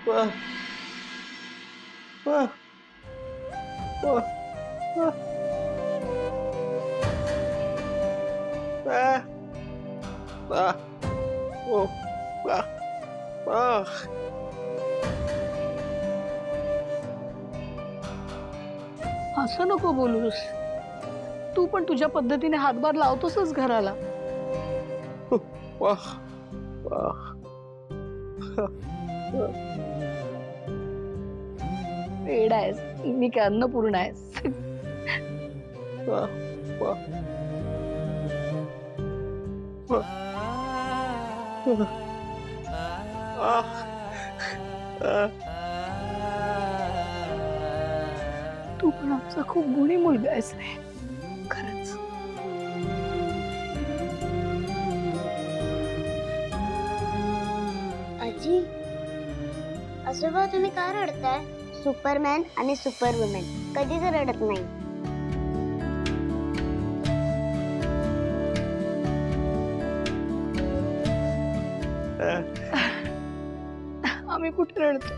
वाह वाह वाह वाह वाह वाह ओ वाह वाह असं नको बोलूस. तू पण तुझ्या पद्धतीने हातभार लावतोसच घराला. वाह वाह वेडा आहेस. मी काय अन्नपूर्ण आहेस. वाह वाह तू पण आमचा खूप गुणी मुलगा आहेस रे. खरंच. आजी आजोबा तुम्ही का रडताय? सुपरमॅन आणि सुपरवुमन कधीच रडत नाही. आम्ही कुठे रडतो?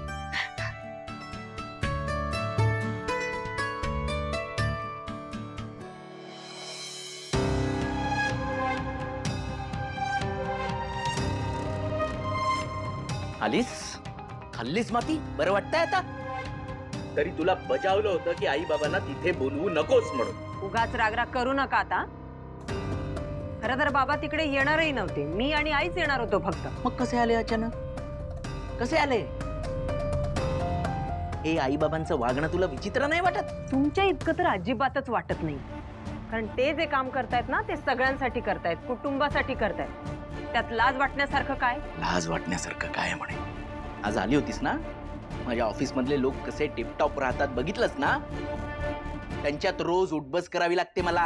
आलीस खाल्लीस माती बरं वाटतंय आता. तरी तुला बजावलं होतं की आई बाबांना तिथे बोलवू नकोस म्हणून. उगाच रागराग करू नका आता. खरं तर बाबा तिकडे येणारही नव्हते. मी आणि आईच येणार होतो फक्त. मग कसे आले अचानक? कसे आले? हे आई बाबांचं वागणं तुला विचित्र नाही वाटत? तुमच्या इतकं तर अजिबातच वाटत नाही. कारण ते जे काम करतायत ना ते सगळ्यांसाठी करतायत, कुटुंबासाठी करतायत. त्यात लाज वाटण्यासारखं काय? लाज वाटण्यासारखं काय म्हणे? आज आली होतीस ना, माझ्या ऑफिस मधले लोक कसे टिपटॉप राहतात बघितलंस ना. त्यांच्यात रोज उठबस करावी लागते मला.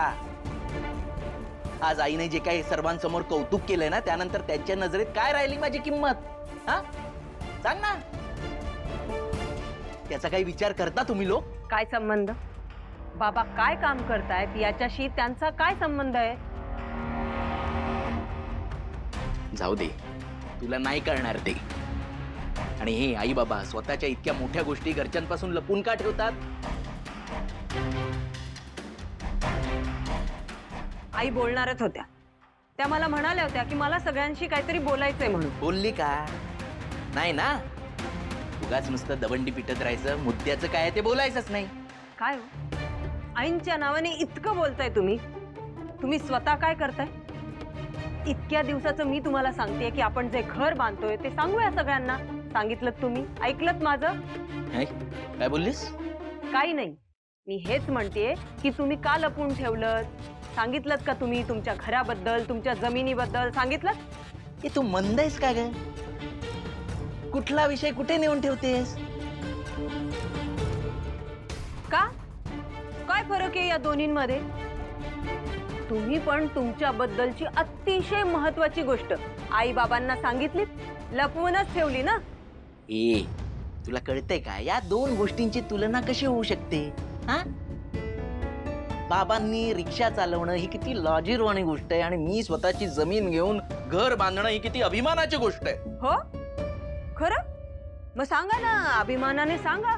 आज आईने जे काही सर्वांसमोर कौतुक केलंय ना, त्यानंतर त्यांच्या नजरेत काय राहिली माझी किंमत? हा सांग ना. त्याचा काही विचार करता तुम्ही लोक? काय संबंध? बाबा काय काम करतायत याच्याशी त्यांचा काय संबंध आहे? जाऊ दे, तुला नाही कळणार ते. आणि हे आई बाबा स्वतःच्या इतक्या मोठ्या गोष्टी घरच्यांपासून लपून का ठेवतात? आई बोलणारच होत्या. त्या मला म्हणाल्या होत्या की मला सगळ्यांशी काहीतरी बोलायचंय म्हणून. बोलली का? नाही ना. उगाच नुसतं दवंडी पिटत राहायचं. मुद्द्याचं काय ते बोलायचंच नाही. काय हो? आईंच्या नावाने इतकं बोलताय तुम्ही. तुम्ही स्वतः काय करताय? इतक्या दिवसाचं मी तुम्हाला सांगतेय की आपण जे घर बांधतोय ते सांगूया सगळ्यांना. सांगितलं तुम्ही? ऐकलत माझं? काय बोललीस? काही नाही. मी हेच म्हणतेय की तुम्ही का लपून ठेवलं? सांगितलं का तुम्ही तुमच्या घराबद्दल, तुमच्या जमिनीबद्दल सांगितलं? हे तू मंद आहेस का ग? कुठला विषय कुठे नेऊन ठेवतेस? का? काय फरक आहे या दोन्हींमध्ये? तुम्ही पण तुमच्याबद्दलची अतिशय महत्वाची गोष्ट आई बाबांना सांगितली, लपवूनच ठेवली ना. ए, तुला कळतंय का या दोन गोष्टींची तुलना कशी होऊ शकते? हा? बाबांनी रिक्षा चालवणं ही किती लाजिरवाणी गोष्ट आहे आणि मी स्वतःची जमीन घेऊन घर बांधणं ही किती अभिमानाची गोष्ट आहे. हो खरं? मग सांगा ना, अभिमानाने सांगा.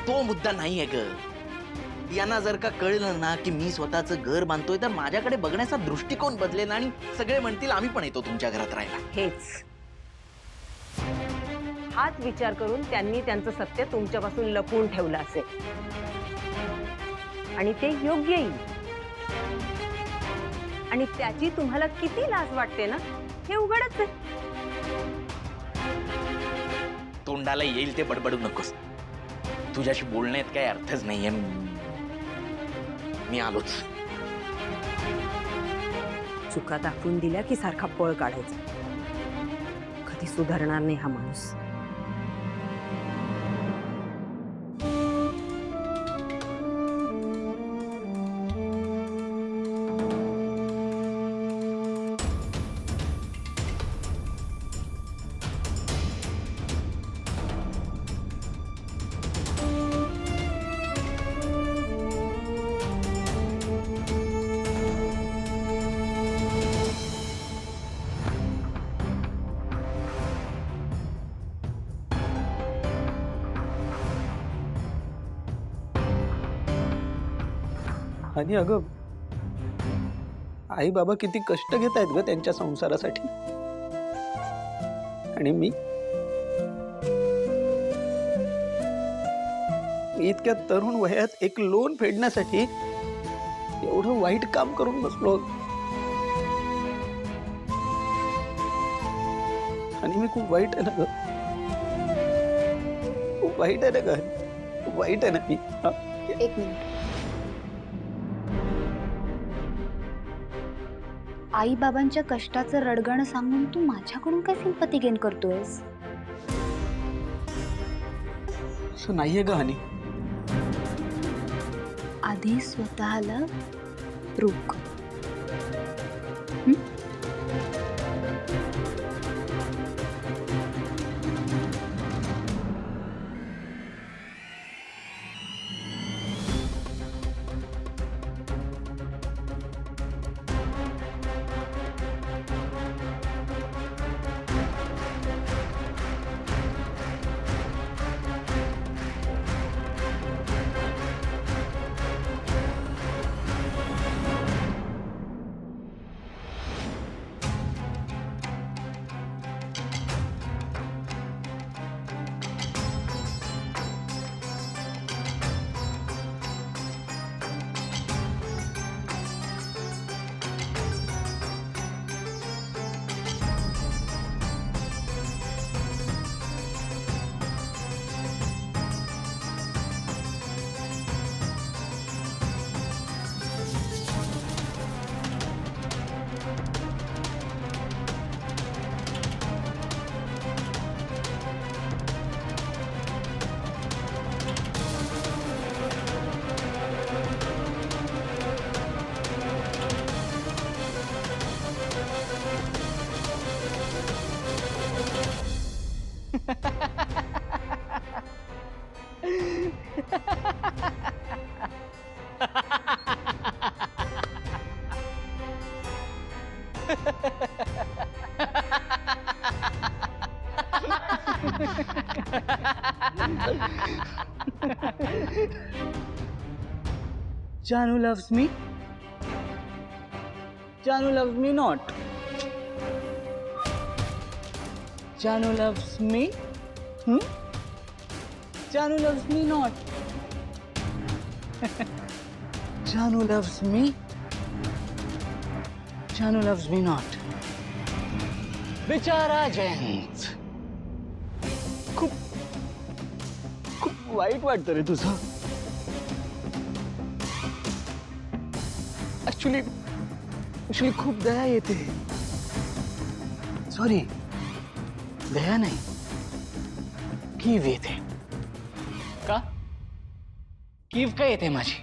तो मुद्दा नाही आहे ग. यांना जर का कळलं ना की मी स्वतःचं घर बांधतोय तर माझ्याकडे बघण्याचा दृष्टिकोन बदलेल आणि सगळे म्हणतील आम्ही पण येतो तुमच्या घरात राहायला. हेच हाच विचार करून त्यांनी त्यांचं सत्य तुमच्यापासून लपवून ठेवलं असेल. आणि ते योग्यही. आणि त्याची तुम्हाला किती लाज वाटते ना हे उघडच आहे. तोंडाला येईल ते बडबडू नकोस. तुझ्याशी बोलण्यात काही अर्थच नाहीये. मी आलोच. चुका दाखवून दिल्या की सारखा पळ काढायचा. कधी सुधारणार नाही हा माणूस. आणि अगं आई बाबा किती कष्ट घेत आहेत ग त्यांच्या संसारासाठी. आणि मी इतक्या तरुण वयात एक लोन फेडण्यासाठी एवढं वाईट काम करून बसलो. आणि मी खूप वाईट आहे ना ग, खूप वाईट आहे ना ग, खूप वाईट आहे ना मी. हा? एक मिनिट. आई बाबांच्या कष्टाचं रडगाणं सांगून तू माझ्याकडून काय सिंपती गेन करतोयस? असं नाहीये ग हनी. आधी स्वतःला रोक. Janu loves me. Janu loves me not. Janu loves me. Janu loves me not. Janu loves me. Janu loves me not. बिचारा जयंत. खूप वाईट वाटतं रे तुझं. ऍक्च्युली खूप दया येते. सॉरी, दया नाही, कीव येते. का कीव काय येते माझी?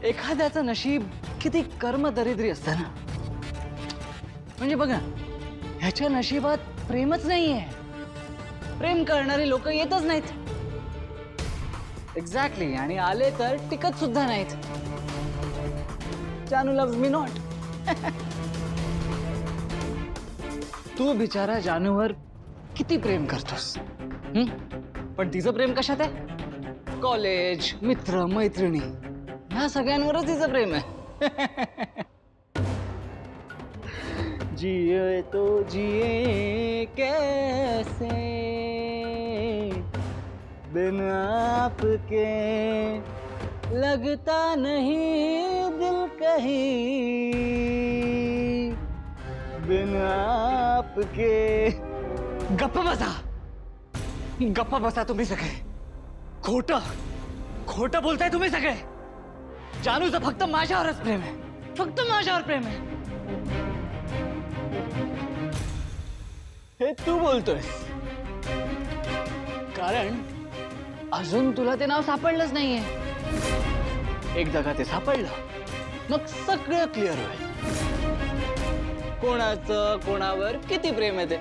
एखाद्याचं नशीब किती कर्मदरिद्री असतं ना. म्हणजे बघा, ह्याच्या नशिबात प्रेमच नाहीये. प्रेम करणारे लोक येतच नाहीत. एक्झॅक्टली. आणि आले तर टिकत सुद्धा नाहीत. जानू लव्स मी नॉट. तू बिचारा जानूवर किती प्रेम करतोस. पण तिचं प्रेम कशात आहे? कॉलेज, मित्र, मैत्रिणी, ह्या सगळ्यांवरच तिचं प्रेम आहे. जिए तो जिए कैसे बिन आपके, लगता नहीं दिल कहीं बिन आपके. गप्प बसा तुम्ही सगळे. खोटं बोलताय तुम्ही सगळे. जानूचं फक्त माझ्यावरच प्रेम आहे. फक्त माझ्यावर प्रेम आहे. हे तू बोलतोयस कारण अजून तुला ते नाव सापडलंच नाहीये. एकदा का ते सापडलं, मग सगळं क्लिअर होईल. कोणाचं कोणावर किती प्रेम आहे ते.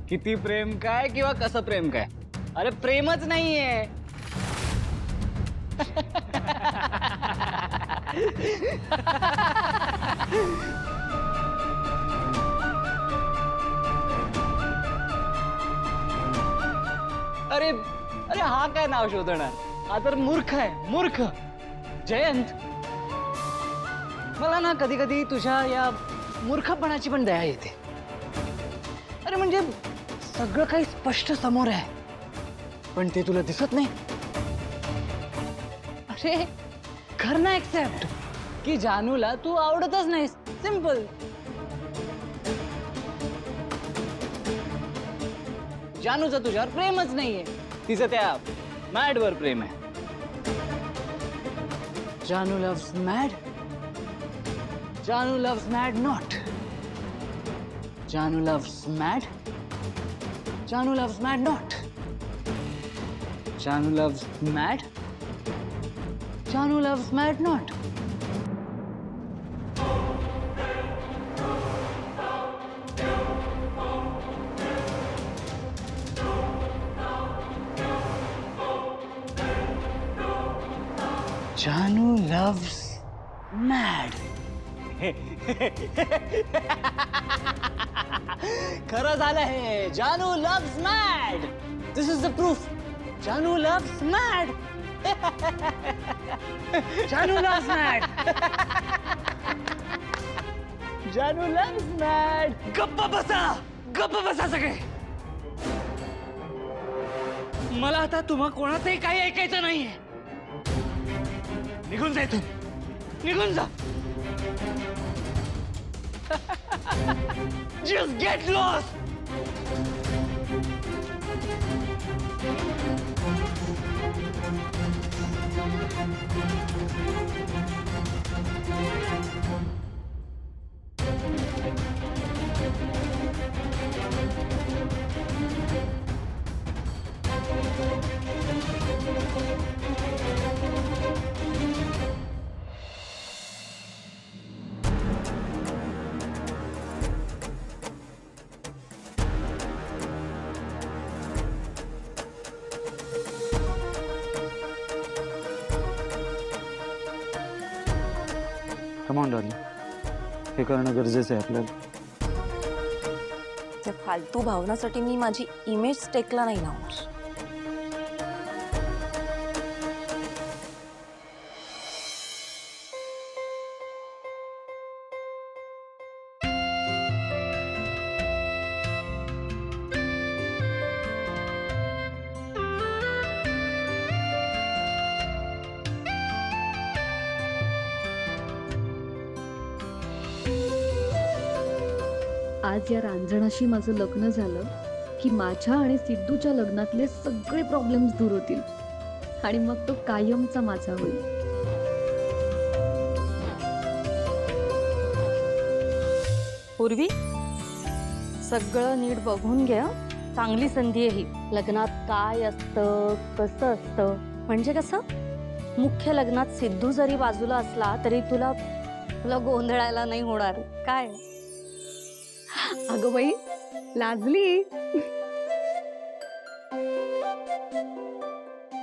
किती प्रेम काय किंवा कसं प्रेम काय, अरे प्रेमच नाहीये. अरे अरे हा काय नाव शोधणार, हा तर मूर्ख आहे, मूर्ख. जयंत, मला ना कधी कधी तुझ्या या मूर्खपणाची पण दया येते. अरे म्हणजे सगळं काही स्पष्ट समोर आहे, पण ते तुला दिसत नाही. अरे कर ना एक्सेप्ट की जानूला तू आवडतच नाहीस. सिंपल. जानूचं तुझ्यावर प्रेमच नाहीये, तिचं त्या मॅड वर प्रेम आहे. जानू लव्स मॅड. जानू लव्स मॅड नॉट. जानू लव्स मॅड. जानू लव्स मॅड नॉट. जानू लव्स मॅड. जानू लव्स मॅड नॉट. जानू loves mad. खरं झालं हे. जानू loves mad. This is the proof. जानू loves mad. जानू loves mad. जानू loves mad. गप्प बसा सगळे. मला आता तुम्हा कोणाचंही काही ऐकायचं नाहीये. निघून जा इथून. निघून जा. Just get lost. Come on darling, हे करणं गरजेचं आहे आपल्याला. त्या फालतू भावनासाठी मी माझी इमेज टेकला नाही लावणार. आज या रांजणाशी माझं लग्न झालं की माझ्या आणि सिद्धूच्या लग्नातले सगळे प्रॉब्लेम्स दूर होतील आणि मग तो कायमचा माझा होईल. पूर्वी सगळं नीट बघून घ्या. चांगली संधी आहे ही. लग्नात काय असतं, कसं असतं, म्हणजे कसं मुख्य लग्नात सिद्धू जरी बाजूला असला तरी तुला गोंधळायला नाही होणार. काय अगं बाई, लाजली.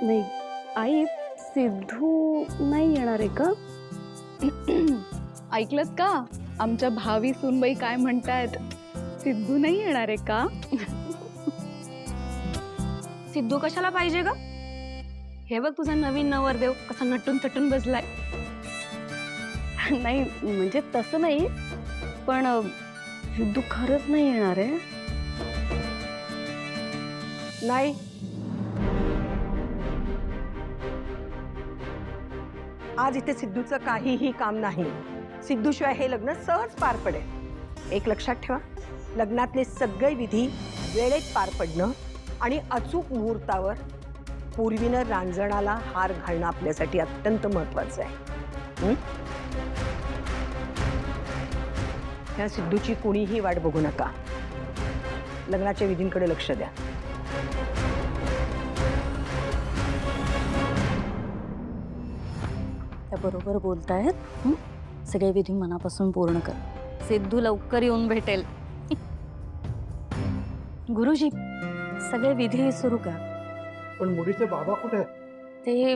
नाही आई, सिद्धू नाही येणार आहे का? ऐकलंत का आमच्या भावी सूनबाई काय म्हणतायत? सिद्धू नाही येणार आहे का? सिद्धू कशाला पाहिजे ग? हे बघ तुझा नवीन नवरदेव कसा नटून तटून बसलाय. नाही म्हणजे तसं नाही, पण सिद्धू खरंच नाही येणार आहे. नाही, आज इथे सिद्धूचं काहीही काम नाही. सिद्धूशिवाय हे लग्न सहज पार पडेल. एक लक्षात ठेवा, लग्नातले सगळे विधी वेळेत पार पडणं आणि अचूक मुहूर्तावर पूर्वीनं रांजणाला हार घालणं आपल्यासाठी अत्यंत महत्वाचं आहे. ह्या सिद्धूची कुणीही वाट बघू नका. लग्नाच्या विधींकडे लक्ष द्या. त्या बरोबर बोलतायत. सगळे विधी मनापासून पूर्ण कर. सिद्धू लवकर येऊन भेटेल. गुरुजी, सगळे विधी सुरू कर. पण मुलीचे बाबा कुठे आहेत? ते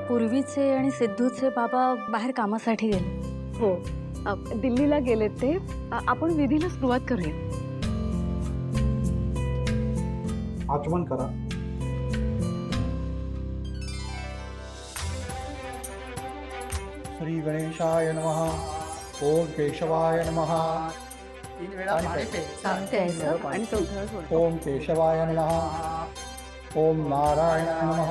पूर्वीचे आणि सिद्धूचे बाबा बाहेर कामासाठी गेले. हो, दिल्लीला गेलेत ते. आपण विधीला सुरुवात करूया. आचमन करा. श्री गणेशाय नमः. ओम केशवाय नमः. सांगते आणि तो ओम केशवाय नमः. ओम नारायणाय नमः.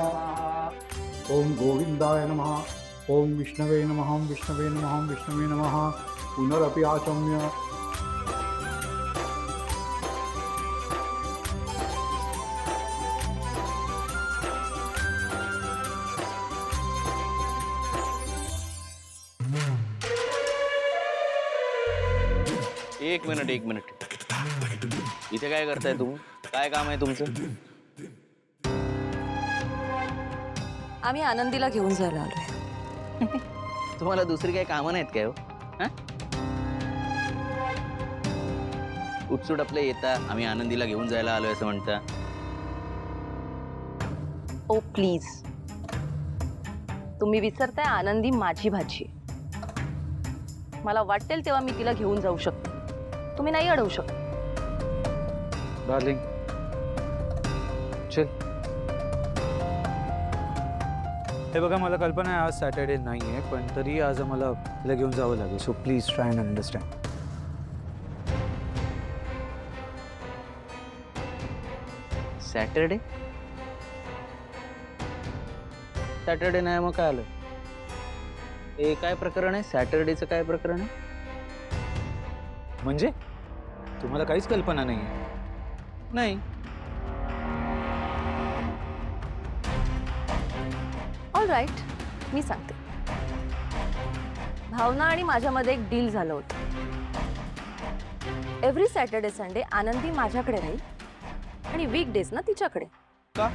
ओम गोविंदाय नमः. ओम विष्णवे नमः. विष्णवे नमः. विष्णवे नमः. पुनरपि आचम्य. एक मिनिट इथे काय करताय तुम्ही? काय काम आहे तुमचं? आम्ही आनंदीला घेऊन जायला आलोय. तुम्हाला दुसरी काही कामं नाहीत काय हो? हा? उठसूट आपलं येता आम्ही आनंदीला घेऊन जायला आलोय असं म्हणता. ओ प्लीज, तुम्ही विसरताय आनंदी माझी भाची. मला वाटेल तेव्हा मी तिला घेऊन जाऊ शकते. तुम्ही नाही अडवू शकत. डार्लिंग चल. हे बघा, मला कल्पना आहे आज सॅटर्डे नाही आहे, पण तरी आज आम्हाला तिला घेऊन जावं लागेल. So please try and understand. Saturday नाही मग काय आलं? हे काय प्रकरण आहे? सॅटरडेचं काय प्रकरण आहे? म्हणजे तुम्हाला काहीच कल्पना नाही आहे? नाही. ऑल राईट, मी सांगते. भावना आणि माझ्यामध्ये एक डील झालं होतं. एव्हरी सॅटर्डे संडे आनंदी माझ्याकडे राहील आणि वीकडेज ना तिच्याकडे. का?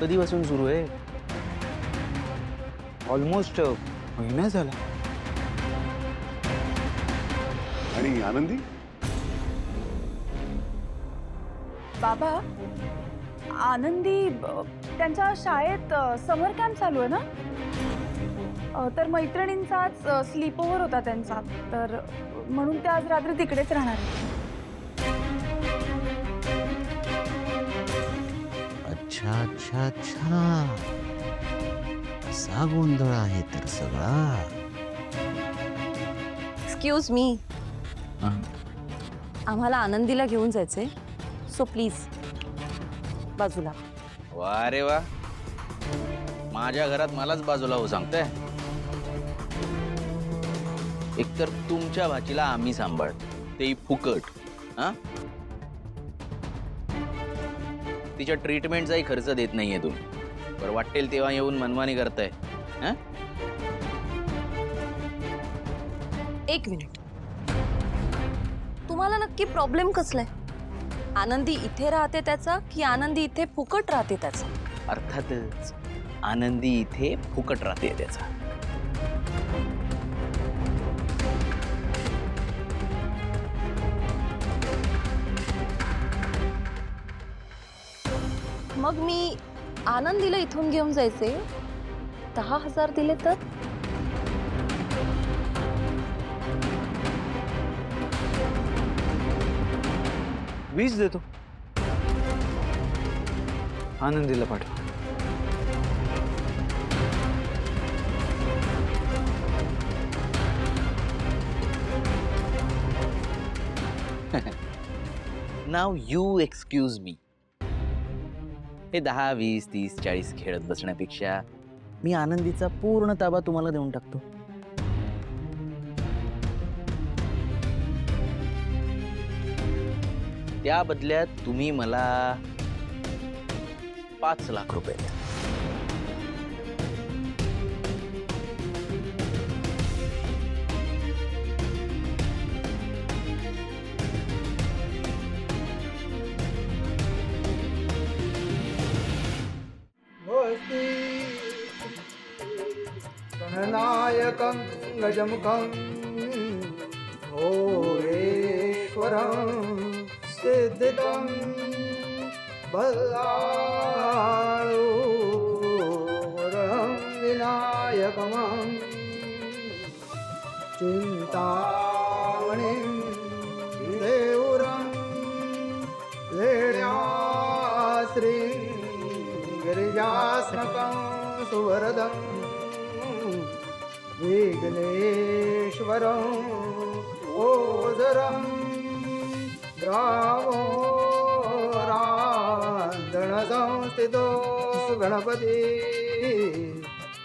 कधीपासून सुरू आहे? ऑलमोस्ट महिना झाला. आणि आनंदी? बाबा, आनंदी त्यांच्या शाळेत समर कॅम्प चालू आहे ना, तर मैत्रिणींचा आज स्लीप ओव्हर होता त्यांचा, तर म्हणून ते आज रात्री तिकडेच राहणार आहेत. अच्छा अच्छा अच्छा, असा गोंधळ आहे तर सगळा. एक्सक्यूज मी, आम्हाला आनंदीला घेऊन जायचंय, सो प्लीज बाजूला. वा रे वा, माझ्या घरात मलाच बाजूला हो सांगताय. एकतर तुमच्या भाचीला आम्ही सांभाळ, तेही फुकट. हा, तिच्या ट्रीटमेंटचाही खर्च देत नाहीये तुम्ही. बरं वाटेल तेव्हा येऊन मनमानी करताय. हा, एक मिनिट, तुम्हाला नक्की प्रॉब्लेम कसलाय? आनंदी इथे राहते त्याचा की आनंदी इथे फुकट राहते त्याचा? अर्थातच आनंदी इथे फुकट राहते त्याचा. मग मी आनंदीला इथून घेऊन जायचे, 10,000 दिले तर? वीज देतो. आनंदीला पाठव. नाव यू एक्सक्यूज मी. हे 10, 20, 30, 40 खेळत बसण्यापेक्षा मी आनंदीचा पूर्ण ताबा तुम्हाला देऊन टाकतो. त्या बदल्यात तुम्ही मला 5 लाख रुपये द्या. गणनायकं गजमुखं घोरेश्वरं सिद्धितं बल्लाळोरं विनायकमं चिन्तामणिं देवरं लेड्या बीजास्नकं सुवरदं विघ्नेश्वरं ओदरं ग्रामो रांधणसंस्थितो गणपति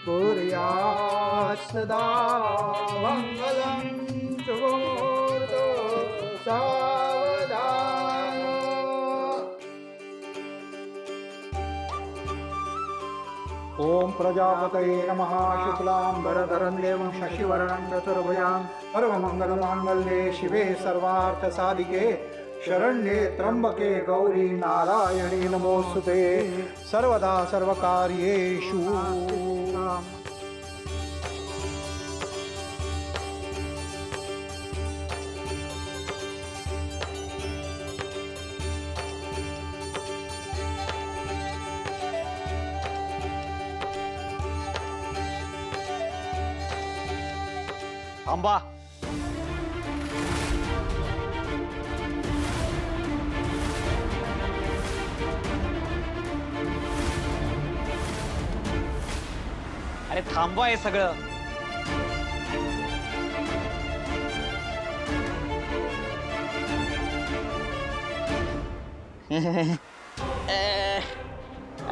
कुर्यात् सदा मङ्गलं शुभमुहूर्तो सावधान। ओम प्रजापतये नमः। शुक्लांबरधरं देवं शशिवर्णं चतुर्भुजां सर्वमङ्गलमाङ्गल्ये शिवे सर्वार्थसाधिके शरण्ये त्र्यंबके गौरी नारायणी नमोस्तुते। सर्वदा सर्वकार्येषु थांबा. अरे थांबवा हे सगळं.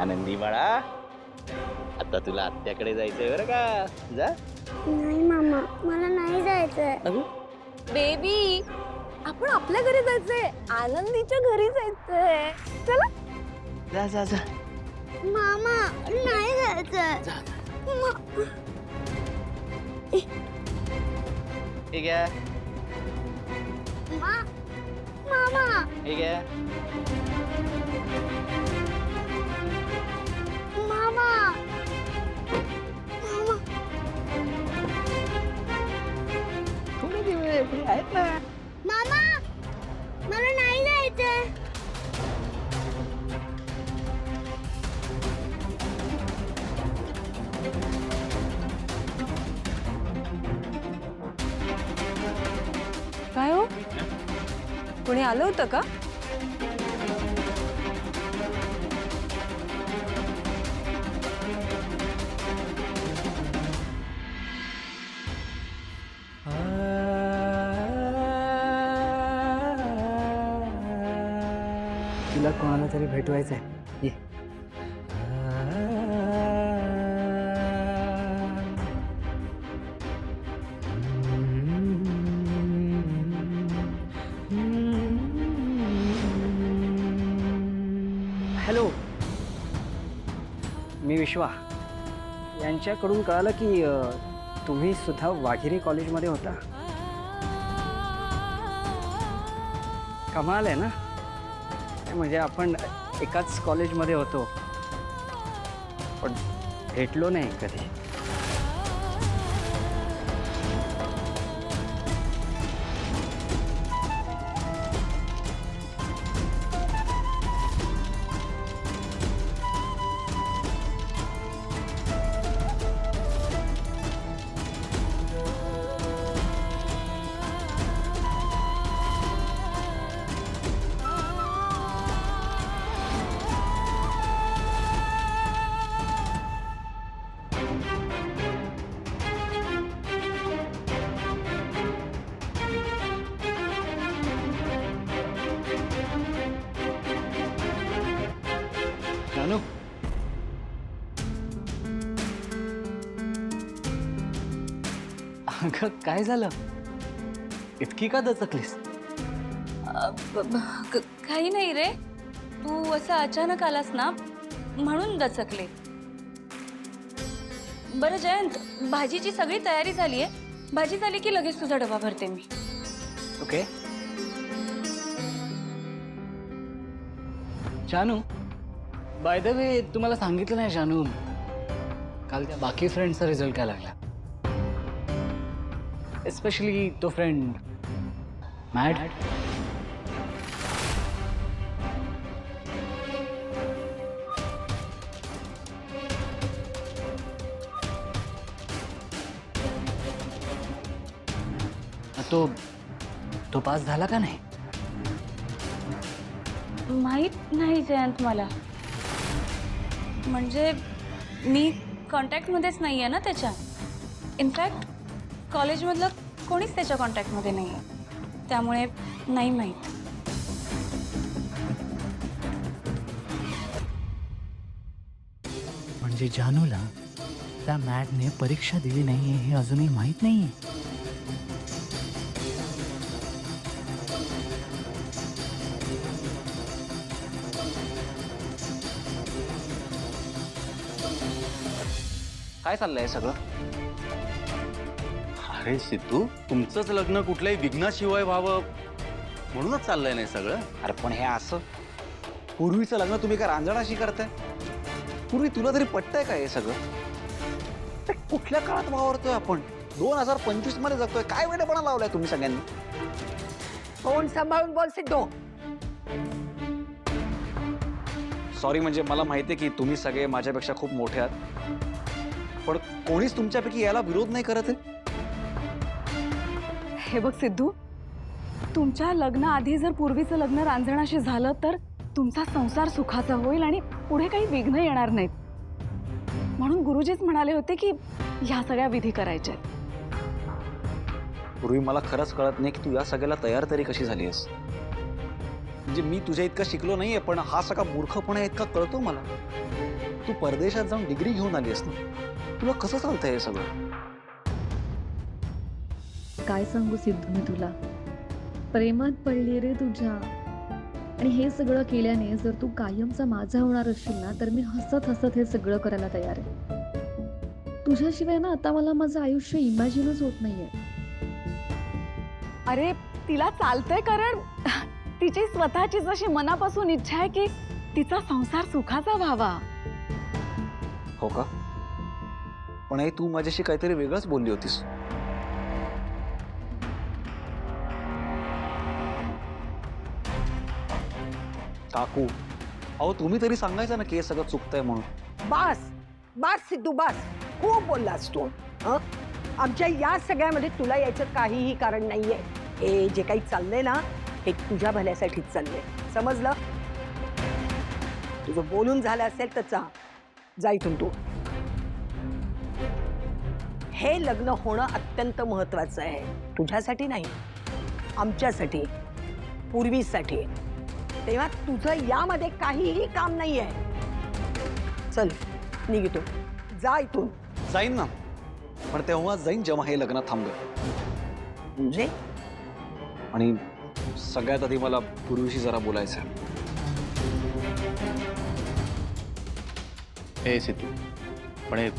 आनंदी बाळा, आता तुला आत्याकडे जायचंय बरं का. जा. नाही मामा, मला नाही जायचंय. बेबी, आपण आपल्या घरी जायचंय, आनंदीच्या घरी जायचंय. चला. जा जा जा. मामा नाही जायचंय. ठीक आहे. मामा ठीक आहे. मामा थोडे दिवस पुढे आहेत ना. मामा मला नाही जायचंय. काय हो, कोणी आलं होतं का? तुला कोणाला तरी भेटवायचंय. ये. हॅलो, मी विश्वा. यांच्याकडून कळालं की तुम्ही सुद्धा वाघिरी कॉलेजमध्ये होता. कमाल आहे ना. म्हणजे आपण एकाच कॉलेजमध्ये होतो पण भेटलो नाही कधी. जानू, अगं काय झालं? इतकी का दचकलीस? काही नाही रे, तू असं अचानक आलास ना म्हणून दचकले. बरं जयंत, भाजीची सगळी तयारी झाली आहे. भाजी झाली की लगेच तुझा डबा भरते मी. ओके. जानू, बाय द वे तुम्हाला सांगितलं नाही जानू, काल त्या बाकी फ्रेंडचा रिझल्ट काय लागला. एस्पेशली तो फ्रेंड मॅड. तो पास झाला का नाही? माहित नाही जयंत मला. म्हणजे मी कॉन्टॅक्टमध्येच नाही आहे ना त्याच्या. इनफॅक्ट कॉलेजमधलं कोणीच त्याच्या कॉन्टॅक्टमध्ये नाही आहे, त्यामुळे नाही माहीत. म्हणजे जानूला त्या मॅडने परीक्षा दिली नाहीये हे अजूनही माहित नाहीये. काय चाललंय सगळं? अरे सिद्धू, तुमचंच लग्न कुठल्याही विघ्नाशिवाय व्हावं म्हणूनच चाललंय नाही सगळं. अरे पण हे असं पूर्वीचं लग्न तुम्ही काय रांजणाशी करताय? पूर्वी तुला तरी पटतंय का हे सगळं? ते कुठल्या काळात वावरतोय आपण? 2025 मध्ये जगतोय. काय वेडेपणा लावलाय तुम्ही सगळ्यांनी? तोंड सांभाळून बोल सिद्धू. सॉरी, म्हणजे मला माहितीये की तुम्ही सगळे माझ्यापेक्षा खूप मोठे आहात, पण कोणीच तुमच्यापैकी याला विरोध नाही करत आहे. हे बघ सिद्धू, तुमच्या लग्नाआधी जर पूर्वीचं लग्न रांजणाशी झालं तर तुमचा संसार सुखाचा होईल आणि पुढे काही विघ्न येणार नाहीत. म्हणून गुरुजीच म्हणाले होते की ह्या सगळ्या विधी करायच्या. पूर्वी मला खरंच कळत नाही की तू या सगळ्याला तयार तरी कशी झाली आहेस. म्हणजे मी तुझ्या इतका शिकलो नाहीये, पण हा सगळा मूर्खपणा इतका कळतो मला. तू परदेशात जाऊन डिग्री घेऊन आली आहेस ना, तुला कसं चालतंय हे सगळं? काय सांगू सिद्धू मी तुला, प्रेमात पडली रे तुझ्या. आणि हे सगळं केल्याने जर तू कायमचा माझा होणार असशील ना, तर मी हसत हसत हे सगळं करायला तयार आहे. तुझ्याशिवाय ना आता मला माझं आयुष्य इमॅजिनच होत नाहीये. अरे तिला चालतंय, कारण तिची स्वतःची जशी मनापासून इच्छा आहे की तिचा संसार सुखाचा व्हावा. हो का? पण हे तू माझ्याशी काहीतरी वेगळंच बोलली होतीस. काकू, अहो तुम्ही तरी सांगायचं ना की हे सगळं चुकतंय म्हणून. बास बास सिद्धू बास, खूप बोललास तू. आमच्या या सगळ्यामध्ये तुला यायचं काहीही कारण नाहीये. हे जे काही चाललंय ना, हे तुझ्या भल्यासाठीच चाललंय, समजलं? तुझं बोलून झालं असेल तर जा इथून तू. हे लग्न होणं अत्यंत महत्वाचं आहे, तुझ्यासाठी नाही, आमच्यासाठी, पूर्वीसाठी. तेव्हा तुझं यामध्ये काहीही काम नाहीये. चल निघ इथून, जा इथून. जाईन ना, पण तेव्हा जाईन जेव्हा हे लग्न थांबलं. म्हणजे आणि सगळ्यात आधी मला पूर्वीशी जरा बोलायचं आहे. हे सिद्धू, पण हे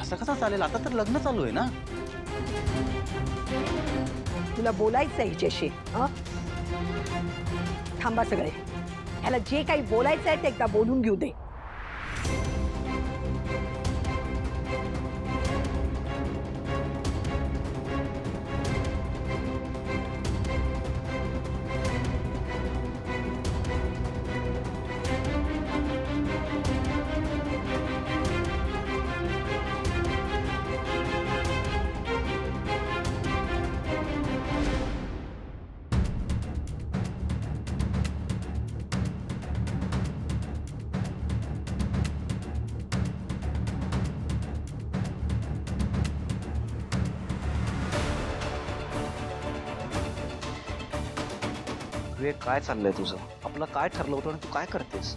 असं कसं चालेल? आता तर लग्न चालू आहे ना. तुला बोलायचं हिच्याशी. थांबा सगळे, ह्याला जे काही बोलायचं आहे ते एकदा बोलून घेऊ दे. हे काय चाललंय तुझं? आपलं काय ठरलं होतं आणि तू काय करतेस?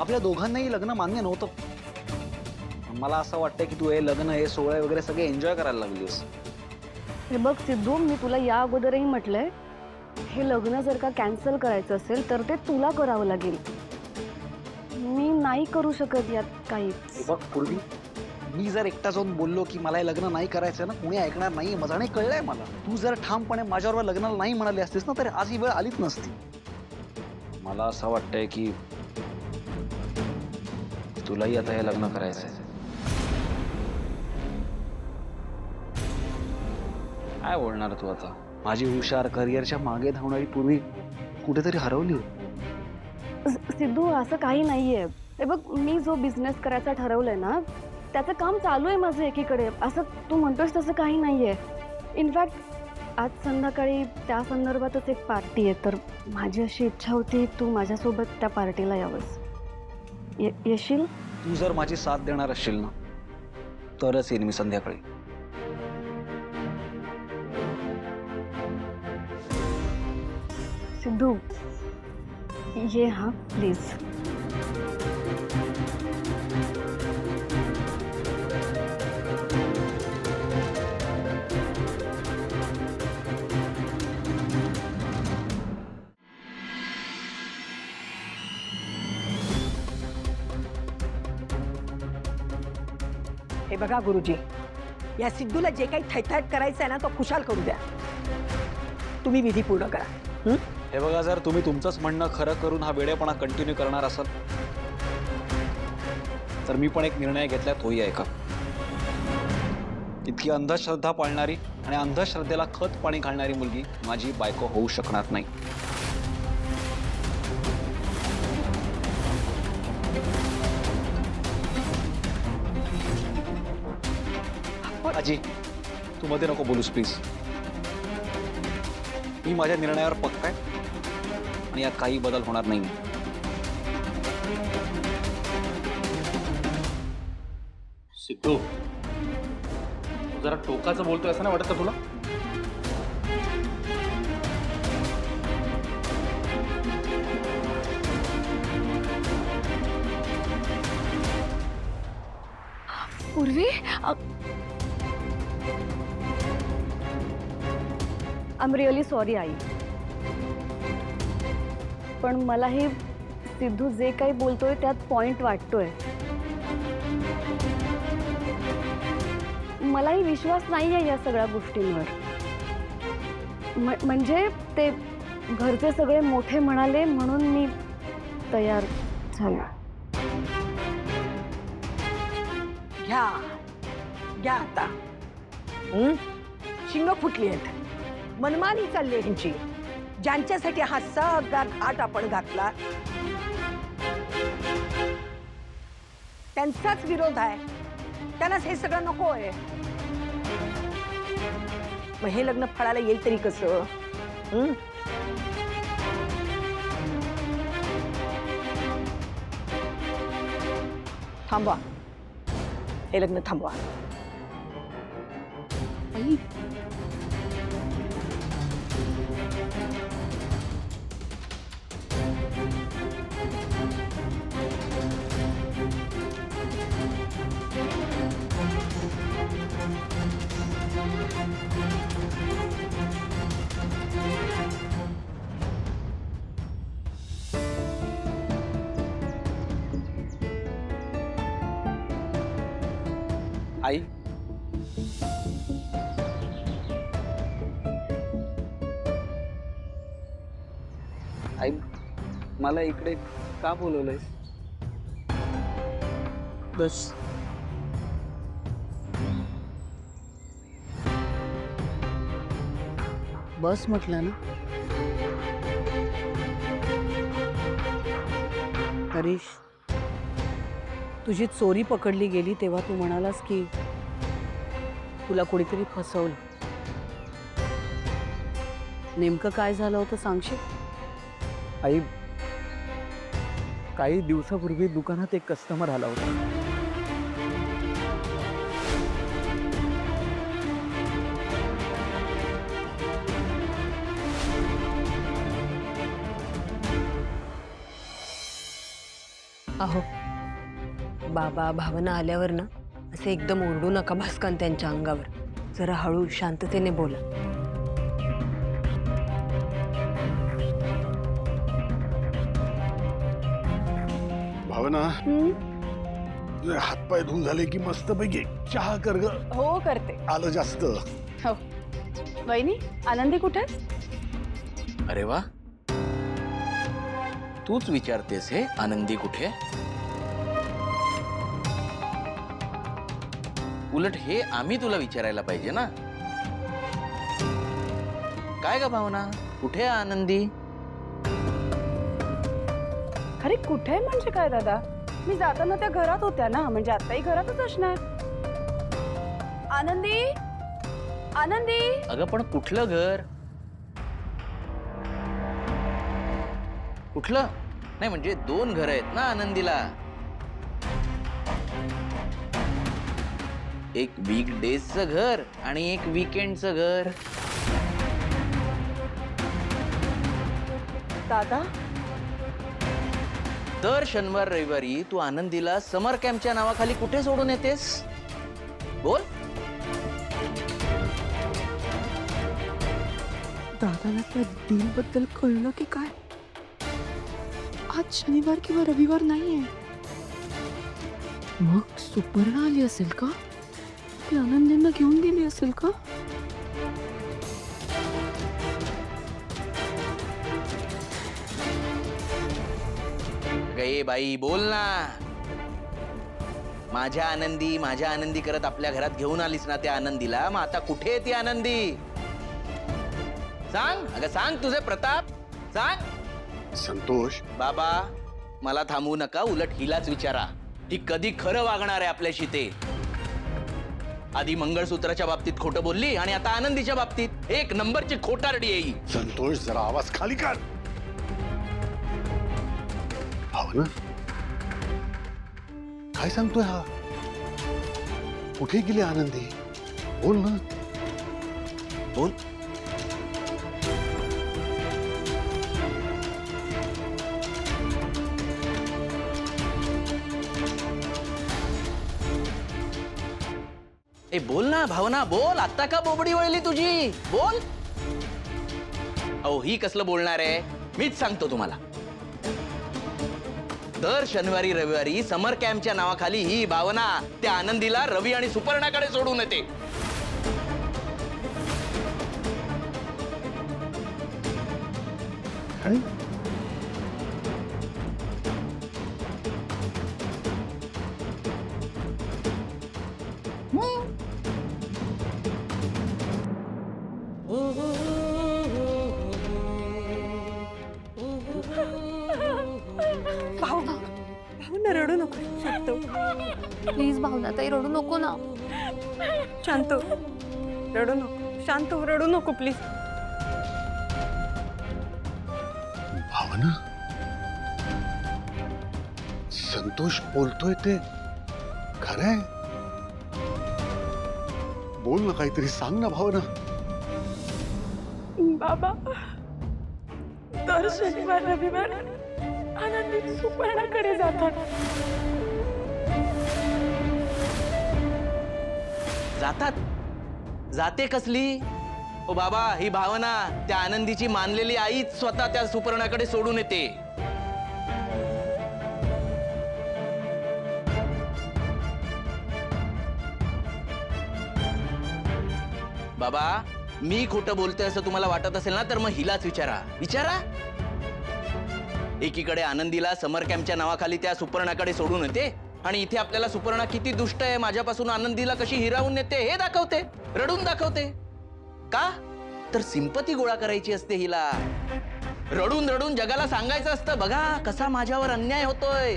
आपल्या दोघांनाही लग्न मान्य नव्हतं. मला असं वाटतंय की तू हे लग्न, हे सोहळे वगैरे सगळे एन्जॉय करायला लागलीस. हे बघ सिद्धू, मी तुला या अगोदरही म्हटलंय, हे लग्न जर का कॅन्सल करायचं असेल तर ते तुला करावं लागेल. मी नाही करू शकत यात काही. बघ पूर्वी, मी जर एकटा जाऊन बोललो की मला हे लग्न नाही करायचं ना, कोणी ऐकणार नाही, मजाने कळलंय मला. तू जर ठामपणे माझ्यावर लग्नाला नाही म्हणाली असतीस ना, तर आज ही वेळ आलीच नसती. मला असं वाटतंय की तुलाही आता हे लग्न करायचंय. काय बोलणार तू आता? माझी हुशार, करिअरच्या मागे धावणारी पूर्वी कुठेतरी हरवली. सिद्धू, असं काही नाहीये. हे बघ, मी जो बिझनेस करायचा ठरवलंय ना, त्याचं काम चालू आहे माझं एकीकडे. असं तू म्हणतोस तसं काही नाहीये. इनफॅक्ट आज संध्याकाळी त्या संदर्भातच एक पार्टी आहे, तर माझी अशी इच्छा होती तू माझ्यासोबत त्या पार्टीला यावंस. येशील? तू जर माझी साथ देणार असशील ना तरच येईन मी संध्याकाळी. सिद्धू ये हा प्लीज. हे बघा गुरुजी, या सिद्धूला जे काही थैथाट करायचं आहे ना तो खुशाल करू द्या. तुम्ही विधी पूर्ण करा. हे बघा, जर तुम्ही तुमचंच म्हणणं खरं करून हा वेडेपणा कंटिन्यू करणार असाल तर मी पण एक निर्णय घेतलाय, तोही ऐका. इतकी अंधश्रद्धा पाळणारी आणि अंधश्रद्धेला खत पाणी घालणारी मुलगी माझी बायको होऊ शकणार नाही. आजी, तू मध्ये नको बोलूस प्लीज. मी माझ्या निर्णयावर पक्का आहे आणि यात काही बदल होणार नाही. सिद्धू, तू जरा टोकाचं बोलतोय असं ना वाटत तुला? पूर्वी I am really sorry I, पण मला हे सिद्धू जे काही बोलतोय त्यात पॉइंट वाटतोय. मलाही विश्वास नाही आहे या सगळ्या गोष्टींवर. म्हणजे ते घरचे सगळे मोठे म्हणाले म्हणून मी तयार झालो. घ्या घ्या आता. शिंग फुटली आहेत, मनमानी चालली ह्यांची. ज्यांच्यासाठी हा सगळा घाट आपण घातला त्यांचाच विरोध आहे, त्यांनाच हे सगळं नको आहे. मग हे लग्न फळाला येईल तरी कसं? थांबवा, हे लग्न थांबवा. आई, आई, मला इकडे का बोलवलंयस? बस. बस म्हटलं ना. हरीश, तुझी चोरी पकडली गेली तेव्हा तू म्हणालास की तुला कोणीतरी फसवलं. नेमकं काय झालं होतं सांगशील? आई, काही दिवसापूर्वी दुकानात एक कस्टमर आला होता. अहो, बाबा भावना आल्यावर ना असे एकदम ओरडू नका भास्कन त्यांच्या अंगावर. जरा हळू शांततेने बोला. भावना, तुझे हातपाय धुवून झाले की मस्त पैकी चहा कर ग. हो करते. आलं जास्त. हो. वहिनी, आनंदी कुठे? अरे वा, तूच विचारतेस हे आनंदी कुठे? उलट हे आम्ही तुला विचारायला पाहिजे ना. काय ग भावना, कुठे आहे आनंदी? अरे कुठे म्हणजे काय दादा? मी जाताना त्या घरात होत्या ना, म्हणजे आताही घरातच असणार. आनंदी, आनंदी. अगं पण कुठलं घर? कुठलं? नाही म्हणजे दोन घर आहेत ना आनंदीला. एक वीकडेजचं घर आणि एक वीकेंडचं घर. दादा दर शनिवार रविवारी तू आनंदीला समर कॅम्पच्या नावाखाली कुठे सोडून येतेस? बोल. दादाला त्या डील बद्दल कळलं की काय? आज शनिवार किंवा रविवार नाहीये. मग सुपर्णा आली असेल का? ती आनंदींना घेऊन गेली असेल का? गे बाई बोल ना. माझ्या आनंदी करत आपल्या घरात घेऊन आलीस ना त्या आनंदीला. मग आता कुठे आहे ती आनंदी? सांग अगं, सांग तुझे प्रताप, सांग. संतोष, बाबा मला थांबवू नका, उलट हिलाच विचारा. ती कधी खरं वागणार आहे आपल्याशी ते. आधी मंगळसूत्राच्या बाबतीत खोटं बोलली आणि आता आनंदीच्या बाबतीत एक नंबरची खोटारडी आहे ही. संतोष जरा आवाज खाली काढ. भावना, काय सांगतोय हा? कुठे गेली आनंदी? बोल ना, बोल. ए बोल ना भावना, बोल. आता का बोबडी वळली तुझी? बोल. अहो ही कसलं बोलणार आहे? मीच सांगतो तुम्हाला. दर शनिवारी रविवारी समर कॅम्पच्या नावाखाली ही भावना त्या आनंदीला रवी आणि सुपर्णाकडे सोडून येते. भावना रडू नको. शांत प्लीज भावना ताई रडू नको ना. शांत रडू नको. शांत रडू नको प्लीज. भावना, संतोष बोलतोय ते खरंय? बोल ना, काहीतरी सांग ना भावना. बाबा दर शनिवार रविवार आनंदी सुपर्णाकडे जातात. जातात? जाते कसली? ओ बाबा, ही भावना त्या आनंदीची मानलेली आईच स्वतः त्या सुपर्णाकडे सोडून येते. बाबा, मी खोटं बोलतोय असं तुम्हाला वाटत असेल ना, तर मग हिलाच विचारा. विचारा. एकीकडे आनंदीला समर कॅम्पच्या नावाखाली त्या सुपर्णाकडे सोडून येते आणि इथे आपल्याला सुपर्णा किती दुष्ट आहे, माझ्यापासून आनंदीला कशी हिरावून नेते हे दाखवते, रडून दाखवते. का? तर सिंपती गोळा करायची असते हिला. रडून रडून जगाला सांगायचं असतं, बघा कसा माझ्यावर अन्याय होतोय.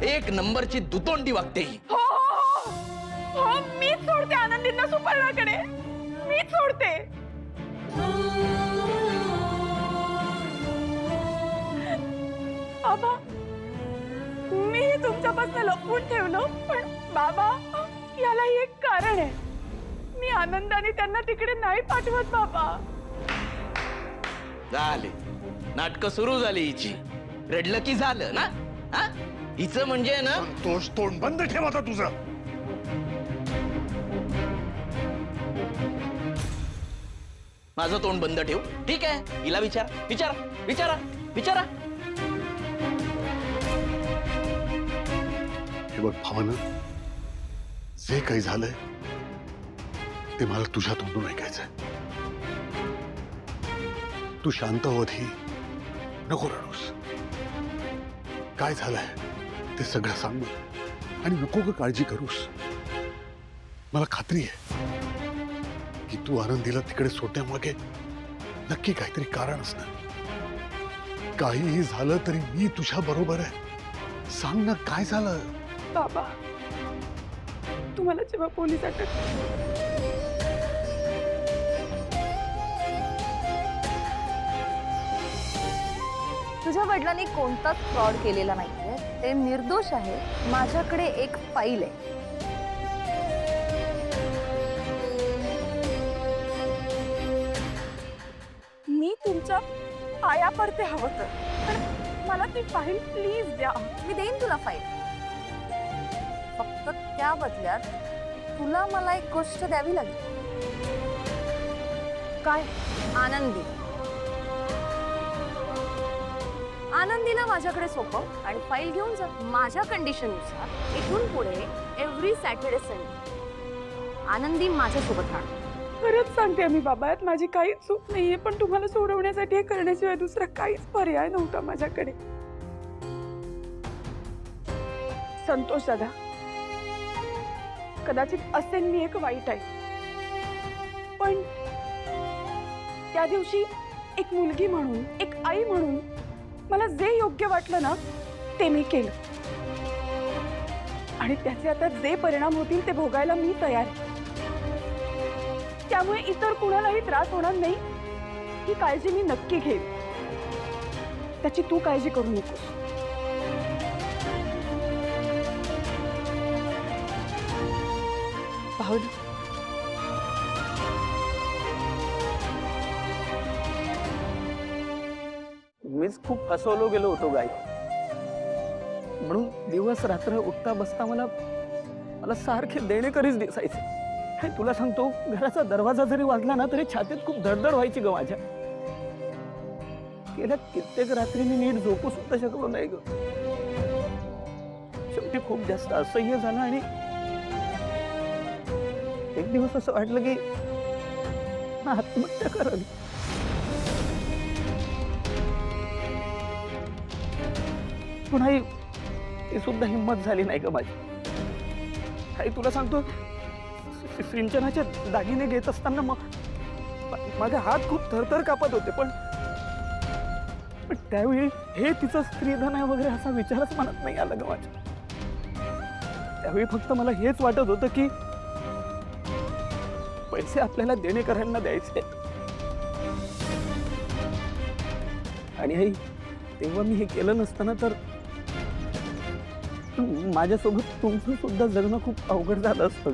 एक नंबरची दुतोंडी वागते ही. हो हो हो हो, मीच सोडते आनंदींना सुपर्णाकडे. मीच सोडते. बाबा, मी तुमच्यापासून लपवून ठेवलं, पण बाबा यालाही एक कारण आहे. मी आनंदाने त्यांना तिकडे नाही पाठवत बाबा. झाले नाटक सुरू झाली हिची. रडलं की झालं ना? हा, हिचं म्हणजे ना. संतोष, तोंड बंद ठेव आता तुझं. माझं तोंड बंद ठेव? ठीक आहे, हिला विचारा विचारा विचारा विचारा. हे बघ भावना, जे काही झालंय ते मला तुझ्या तोंडून ऐकायचंय. तू शांत हो आधी, नको रडूस. काय झालंय ते सगळं सांग मला आणि नको ग काळजी करूस. मला खात्री आहे की तू आनंदीला तिकडे सोडण्यामागे नक्की काहीतरी कारण असणार. काहीही झालं तरी मी तुझ्या बरोबर आहे. सांग ना, काय झालं? बाबा, तुम्हाला जेव्हा पोलीस अटक तुझ्या वडिलांनी कोणताच फ्रॉड केलेला नाहीये. ते निर्दोष आहे. माझ्याकडे एक फाईल आहे. पडते हवं तर, पण मला ती फाईल प्लीज द्या. मी देईन तुला फाईल. फक्त त्या बदल्यात तुला मला एक गोष्ट द्यावी लागेल. काय? आनंदी. आनंदीला माझ्याकडे सोपव आणि फाईल घेऊन जा. माझ्या कंडिशननुसार इथून पुढे एव्हरी सॅटर्डे संडे आनंदी माझ्यासोबत राहणार. खरंच सांगते मी बाबा, यात माझी काहीच चूक नाहीये, पण तुम्हाला सोडवण्यासाठी हे करण्याशिवाय दुसरा काहीच पर्याय नव्हता माझ्याकडे. संतोष दादा, कदाचित असेल मी एक वाईट आहे, पण त्या दिवशी एक मुलगी म्हणून, एक आई म्हणून मला जे योग्य वाटलं ना ते मी केलं, आणि त्याचे आता जे परिणाम होतील ते भोगायला मी तयार आहे. त्यामुळे इतर कुणालाही त्रास होणार नाही ही काळजी मी नक्की घेईन. त्याची तू काळजी करू नकोस. भावना, मीच खूप फसवलो गेलो होतो गाई, म्हणून दिवस रात्र उठता बसता मला सारखे देणेकरीच दिसायचे. आणि तुला सांगतो, घराचा दरवाजा जरी वाजला ना तरी छातीत खूप धडधड व्हायची ग माझ्या. गेल्या कित्येक रात्री मी नीट झोपू सुद्धा शकलो नाही ग. शेवटी खूप जास्त असह्य झालं आणि एक दिवस असं वाटलं की आत्महत्या करावी. पुन्हा ती सुद्धा हिंमत झाली नाही ग माझी. काही तुला सांगतो, सिंचनाचे दागिने घेत असताना माझे हात खूप थरथर कापत होते, पण त्यावेळी हे तिचं स्त्रीधन आहे वगैरे असा विचारच मनात नाही आला ग माझ्या. त्यावेळी फक्त मला हेच वाटत होतं की पैसे आपल्याला देणेकऱ्यांना द्यायचे. आणि आई, तेव्हा मी हे केलं नसताना तर माझ्यासोबत तुमचं सुद्धा जगणं खूप अवघड झालं असतं.